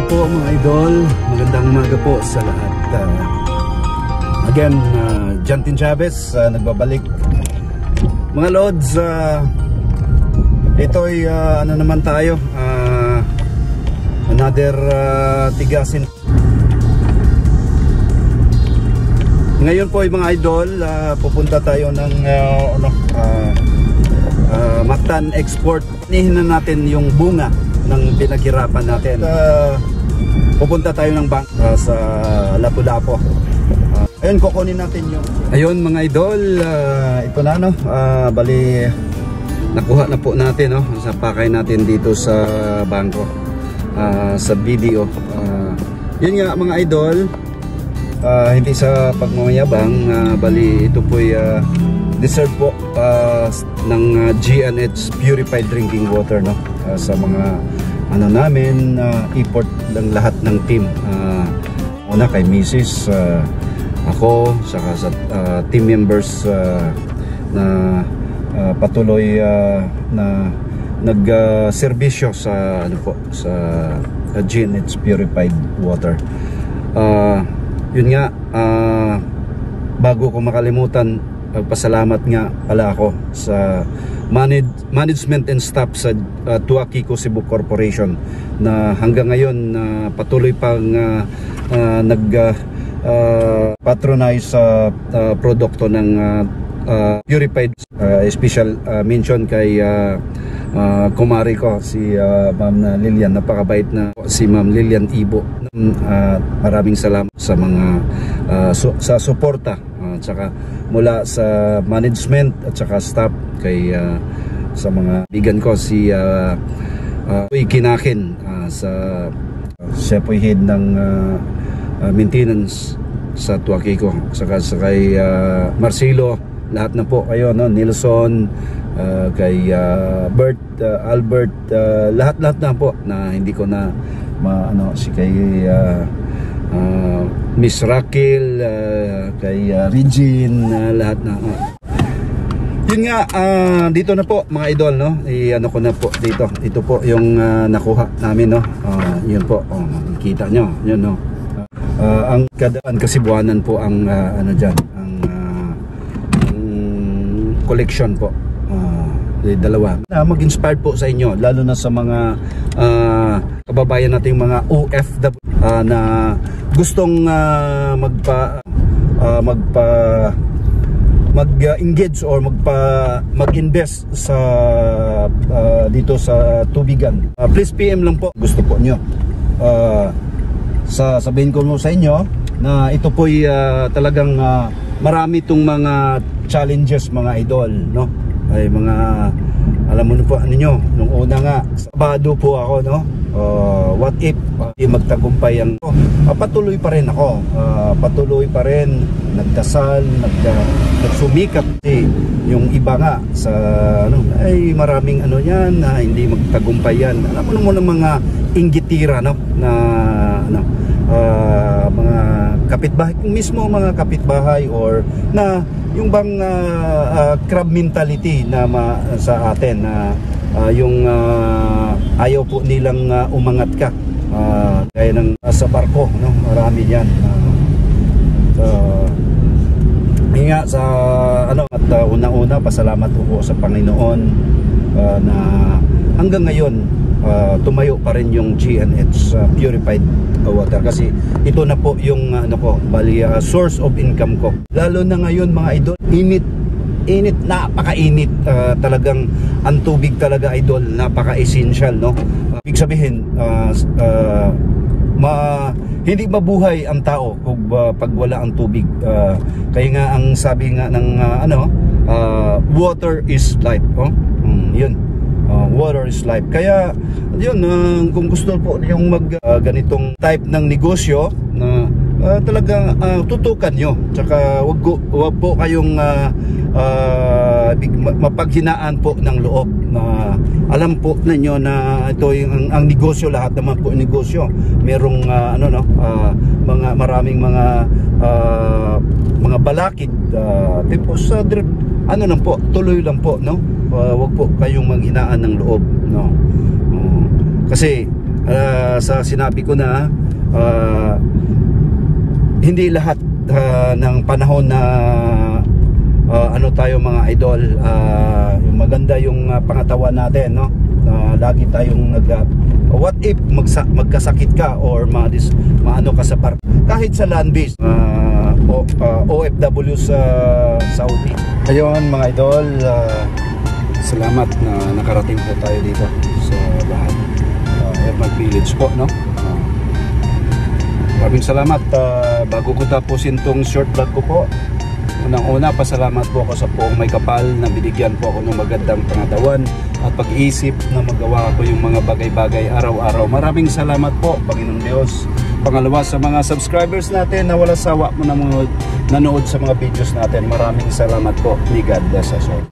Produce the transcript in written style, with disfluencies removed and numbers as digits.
po mga idol, magandang umaga po sa lahat. Again, Jantin Chavez, nagbabalik. Mga Lods, ito'y ano naman tayo, another tigasin. Ngayon po ay mga idol, pupunta tayo ng Mactan Export. Nihin na natin yung bunga ng pinaghirapan natin. Pupunta tayo ng bank sa Lapu-Lapu. Ayun, kukunin natin yung... Ayun mga idol, ito na no. Bali, nakuha na po natin no, sa pakay natin dito sa bangko, sa video. Yun nga mga idol, hindi sa pagmamayabang, bali ito po'y deserve po ng GNH Purified Drinking Water no, sa mga ano namin, import ng lahat ng team. Una kay Mrs. Ako, saka sa team members na patuloy na nag-serbisyo sa ano po, sa GNH Purified Water. Yun nga, bago ko makalimutan, pagpasalamat nga pala ako sa management and staff sa Tuakiko Cebu Corporation na hanggang ngayon patuloy pang nag-patronize sa produkto ng purified. Special mention kay kumari ko si Ma'am Lilian, napakabait na si Ma'am Lilian Ibo. Maraming salamat sa mga sa suporta at saka mula sa management at saka staff kay sa mga bigan ko si Kinakin, sa siya po head ng maintenance sa Tuakiko, saka kay Marcelo, lahat na po kayo no, Nilson, kay Bert, Albert, lahat na po na hindi ko na si kay Miss Raquel, kay Regine, lahat na. Yun nga, dito na po mga idol no. Ano ko na po dito. Ito po yung nakuha namin no. Yun po, makikita nyo, yun no. Ang kadaan Kasibuanan po ang ano diyan, ang collection po. Dalawa. Mag-inspired po sa inyo, lalo na sa mga kababayan nating mga OFW na gustong mag-engage or mag-invest sa dito sa tubigan. Please PM lang po gusto po nyo. Sabihin ko sa inyo na ito po'y talagang marami itong mga challenges mga idol no. Ay mga alam mo na po ano nyo, nung una nga Sabado po ako no, what if magtagumpay ang patuloy pa rin ako, patuloy pa rin nagdasal, nagsumikap yung iba nga sa ano, ay maraming ano yan na hindi magtagumpay yan. Alam mo naman ng mga inggitira no, na ano, mga kapitbahay mismo, mga kapitbahay or na yung bang crab mentality na sa atin na yung ayaw po nilang umangat ka gaya ng sa barko no, marami yan. Nga sa ano, at una-una pasalamat po sa Panginoon na hanggang ngayon tumayo pa rin yung GNH Purified Water, kasi ito na po yung ano ko, bali source of income ko, lalo na ngayon mga idol. Init, napakainit, talagang ang tubig talaga idol, napaka-essential no. Ibig sabihin hindi mabuhay ang tao kung pag wala ang tubig. Kaya nga ang sabi nga ng water is life yun. Water is life. Kaya yun, kung gusto po yung ganitong type ng negosyo na talagang tutukan nyo, tsaka wag po kayong mapaghinaan po ng loob na alam po ninyo na ito yung ang negosyo, lahat naman po negosyo merong maraming mga balakid, tipos ano lang po, tuloy lang po no. Wag po kayong maghinaan ng loob no. Kasi sa sinabi ko na hindi lahat ng panahon na ano tayo mga idol, yung maganda yung pangatawan natin, no? Lagi tayong what if magkasakit ka or maano ka sa kahit sa land base, OFW sa Saudi. Ayun mga idol, salamat na nakarating po tayo dito sa lahat Airmag Village po, no? Maraming salamat. Bago ko tapusin tong short vlog ko po, unang-una pasalamat po ako sa Poong May Kapal na binigyan po ako ng magandang pangatawan at pag-iisip na magawa ko yung mga bagay-bagay araw-araw. Maraming salamat po, Panginoon Diyos. Pangalawa, sa mga subscribers natin na wala sawa mo na nanood sa mga videos natin, maraming salamat po. May God bless us all.